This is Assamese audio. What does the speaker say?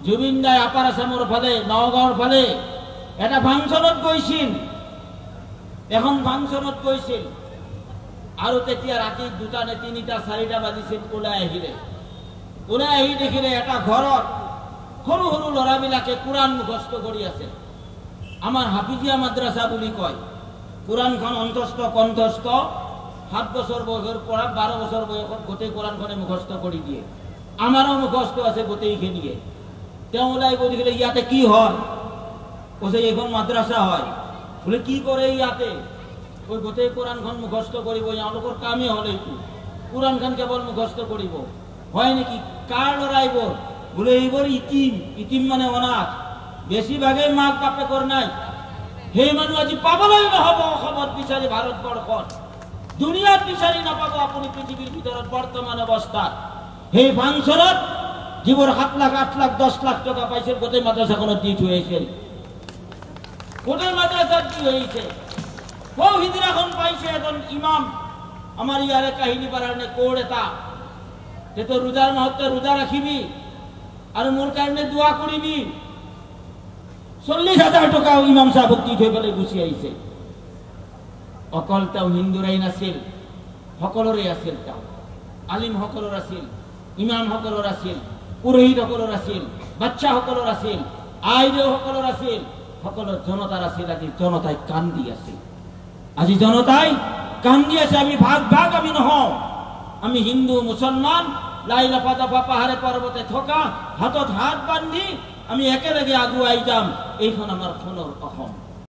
জুবিন দাই আপাৰ আসামৰ ফালে নগাঁৱৰ ফালে এটা ফাংচনত গৈছিল, এখন ফাংচনত গৈছিল আৰু তেতিয়া ৰাতি 2টা নে 3টা 4টা বাজিছিল। ওলাই আহি দেখিলে এটা ঘৰত সৰু সৰু ল'ৰাবিলাকে কোৰআন মুখস্থ কৰি আছে। আমাৰ হাফিজিয়া মাদ্ৰাছা বুলি কয়। কোৰআনখন অন্তস্থ কণ্ঠস্থ 7 বছৰ বয়সৰ পৰা 12 বছৰ বয়সত গোটেই কোৰআনখনে মুখস্থ কৰি দিয়ে। আমাৰো মুখস্থ আছে গোটেইখিনিয়ে। তেওঁ ওলাই গৈ দেখিলে ইয়াতে কি হয়, কৈছে এইখন মাদ্ৰাছা হয়। বোলে কি কৰে ইয়াতে? ওই গোটেই কোৰআনখন মুখস্থ কৰিব, এওঁলোকৰ কামেই হ'ল এইটো, কোৰআনখন কেৱল মুখস্থ কৰিব। হয় নেকি? কাৰ ল'ৰা এইবোৰ? বোলে এইবোৰ ইতিম মানে অনাথ, বেছিভাগেই মাক বাপেকৰ নাই। সেই মানুহ আজি পাবলৈ নহ'ব অসমত বিচাৰি, ভাৰতবৰ্ষত দুনিয়াত বিচাৰি নাপাব আপুনি পৃথিৱীৰ ভিতৰত বৰ্তমান অৱস্থাত। সেই ফাংচনত যিবোৰ 7 লাখ 8 লাখ 10 লাখ টকা পাইছিল গোটেই মাদ্ৰাছাখনত দি থৈ আহিছিল। গোটেই মাদ্ৰাছাত দি আহিছে। সিদিনাখন পাইছে এজন ইমাম, আমাৰ ইয়াৰে কাহিনীপাৰাৰ নে ক'ৰ এটা, তেতো ৰোজাৰ মাহত ৰোজা ৰাখিবি আৰু মোৰ কাৰণে দোৱা কৰিবি। 40,000 টকা ইমাম সাহেবক দি থৈ পেলাই গুচি আহিছে। অকল তেওঁ হিন্দুৰাই নাছিল, সকলোৰে আছিল। তেওঁ আলিম সকলৰ আছিল, ইমাম সকলৰ আছিল, পুৰোহিত সকলৰ আছিল, বাচ্চা সকলৰ আছিল, আইদেউ সকলৰ আছিল, সকলো জনতাৰ আছিল। আজি জনতাই কান্দি আছিল। আজি জনতাই কান্দি আছে। আমি ভাগ আমি নহওঁ। আমি হিন্দু মুসলমান লাই লাফা দাফা পাহাৰে পৰ্বতে থকা, হাতত হাত বান্ধি আমি একেলগে আগুৱাই যাম। এইখন আমাৰ সোণৰ অসম।